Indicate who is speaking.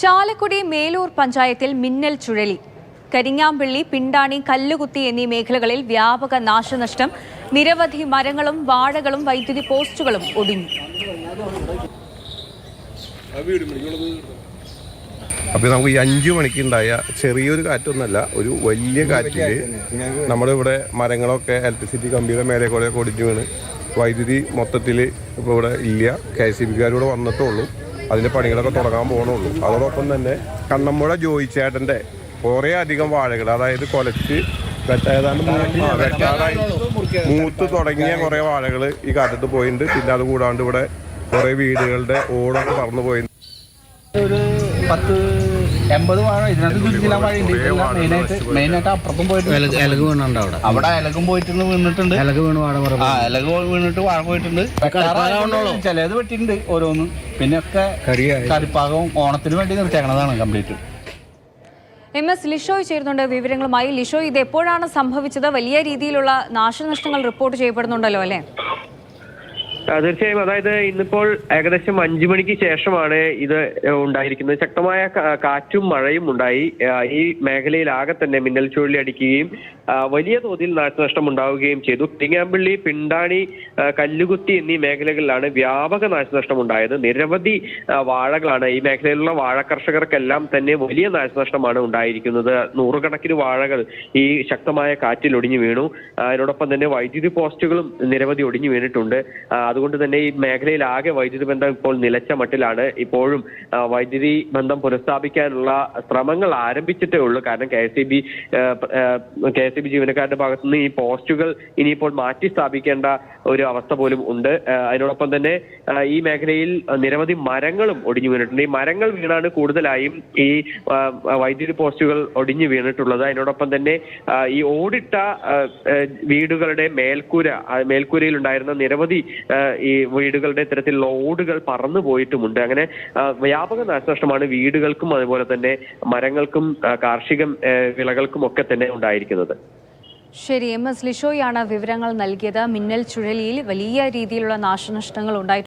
Speaker 1: ചാലക്കുടി മേലൂർ പഞ്ചായത്തിൽ മിന്നൽ ചുഴലി. കരിങ്ങാമ്പള്ളി, പിണ്ടാണി, കല്ലുകുത്തി എന്നീ മേഖലകളിൽ വ്യാപക നാശനഷ്ടം. നിരവധി മരങ്ങളും വാഴകളും വൈദ്യുതി പോസ്റ്റുകളും ഒടിഞ്ഞു.
Speaker 2: അപ്പോൾ നമുക്ക് ഈ 5 മണിക്കുണ്ടായ ചെറിയൊരു കാറ്റൊന്നല്ല, ഒരു വലിയ കാറ്റിൽ നമ്മുടെ ഇവിടെ മരങ്ങളൊക്കെ ഇലക്ട്രിസിറ്റി കമ്പിയുടെ മേലെ കൂടെ ഒടിഞ്ഞു വീണ് വൈദ്യുതി മൊത്തത്തിൽ ഇപ്പോൾ ഇവിടെ ഇല്ല. KCB കൂടെ വന്നിട്ടുള്ളൂ. അതിൻ്റെ പണികളൊക്കെ തുടങ്ങാൻ പോകണുള്ളൂ. അതോടൊപ്പം തന്നെ കണ്ണമ്പുഴ ജോയിച്ചേട്ടൻ്റെ കുറേ അധികം വാഴകൾ, അതായത് കൊലച്ച് ഏതാണ്ട് മൂത്ത് തുടങ്ങിയ കുറേ വാഴകൾ ഈ കാറ്റത്ത് പോയിട്ടുണ്ട്. പിന്നെ അത് കൂടാണ്ട് ഇവിടെ കുറേ വീടുകളുടെ ഓടൊക്കെ പറന്നു പോയിട്ടുണ്ട്.
Speaker 3: ഒരു 10-80 വാഴ ഇതിനകത്ത് ചുറ്റിലാൻ വഴിയുണ്ട്. മെയിനായിട്ട് അപ്പുറത്തും പോയിട്ട് ഇലക് വീണുണ്ട്. അവിടെ ഇലകും പോയിട്ടുണ്ട്, വീണിട്ടുണ്ട്. ഇലക് വീണിട്ട് വാഴ പോയിട്ടുണ്ട്. ചിലത് വെട്ടിയിട്ടുണ്ട് ഓരോന്നും. പിന്നെ ഒക്കെ കരിപ്പാകവും ഓണത്തിന് വേണ്ടി നിർത്തിയേക്കണതാണ് കംപ്ലീറ്റ്.
Speaker 1: MS ലിഷോയ് ചേരുന്നുണ്ട് വിവരങ്ങളുമായി. ലിഷോയ്, ഇത് എപ്പോഴാണ് സംഭവിച്ചത്? വലിയ രീതിയിലുള്ള നാശനഷ്ടങ്ങൾ റിപ്പോർട്ട് ചെയ്യപ്പെടുന്നുണ്ടല്ലോ അല്ലേ?
Speaker 4: തീർച്ചയായും. അതായത് ഇന്നിപ്പോൾ ഏകദേശം 5 മണിക്ക് ശേഷമാണ് ഇത് ഉണ്ടായിരിക്കുന്നത്. ശക്തമായ കാറ്റും മഴയും ഉണ്ടായി. ഈ മേഖലയിലാകെ തന്നെ മിന്നൽ ചുഴലി അടിക്കുകയും വലിയ തോതിൽ നാശനഷ്ടം ഉണ്ടാവുകയും ചെയ്തു. കരിങ്ങാമ്പള്ളി, പിണ്ടാണി, കല്ലുകുത്തി എന്നീ മേഖലകളിലാണ് വ്യാപക നാശനഷ്ടം ഉണ്ടായത്. നിരവധി വാഴകളാണ് ഈ മേഖലയിലുള്ള വാഴ കർഷകർക്കെല്ലാം തന്നെ വലിയ നാശനഷ്ടമാണ് ഉണ്ടായിരിക്കുന്നത്. നൂറുകണക്കിന് വാഴകൾ ഈ ശക്തമായ കാറ്റിൽ ഒടിഞ്ഞു വീണു. അതിനോടൊപ്പം തന്നെ വൈദ്യുതി പോസ്റ്റുകളും നിരവധി ഒടിഞ്ഞു വീണിട്ടുണ്ട്. അതുകൊണ്ട് തന്നെ ഈ മേഖലയിലാകെ വൈദ്യുതി ബന്ധം ഇപ്പോൾ നിലച്ച മട്ടിലാണ്. ഇപ്പോഴും വൈദ്യുതി ബന്ധം പുനഃസ്ഥാപിക്കാനുള്ള ശ്രമങ്ങൾ ആരംഭിച്ചിട്ടേ ഉള്ളൂ. കാരണം KCB ജീവനക്കാരുടെ ഭാഗത്തുനിന്ന് ഈ പോസ്റ്റുകൾ ഇനിയിപ്പോൾ മാറ്റി സ്ഥാപിക്കേണ്ട ഒരു അവസ്ഥ പോലും ഉണ്ട്. അതിനോടൊപ്പം തന്നെ ഈ മേഖലയിൽ നിരവധി മരങ്ങളും ഒടിഞ്ഞു വീണിട്ടുണ്ട്. ഈ മരങ്ങൾ വീണാണ് കൂടുതലായും ഈ വൈദ്യുതി പോസ്റ്റുകൾ ഒടിഞ്ഞു വീണിട്ടുള്ളത്. അതിനോടൊപ്പം തന്നെ ഈ ഓടിട്ട വീടുകളുടെ മേൽക്കൂരയിൽ ഉണ്ടായിരുന്ന നിരവധി ഈ വീടുകളുടെ ഇത്തരത്തിലുള്ള ഓടുകൾ പറന്നു പോയിട്ടുമുണ്ട്. അങ്ങനെ വ്യാപക നാശനഷ്ടമാണ് വീടുകൾക്കും അതുപോലെ തന്നെ മരങ്ങൾക്കും കാർഷിക വിളകൾക്കും ഒക്കെ തന്നെ ഉണ്ടായിരിക്കുന്നത്.
Speaker 1: ശരി, MS ലിഷോയാണ് വിവരങ്ങൾ നൽകിയത്. മിന്നൽ ചുഴലിയിൽ വലിയ രീതിയിലുള്ള നാശനഷ്ടങ്ങൾ ഉണ്ടായി.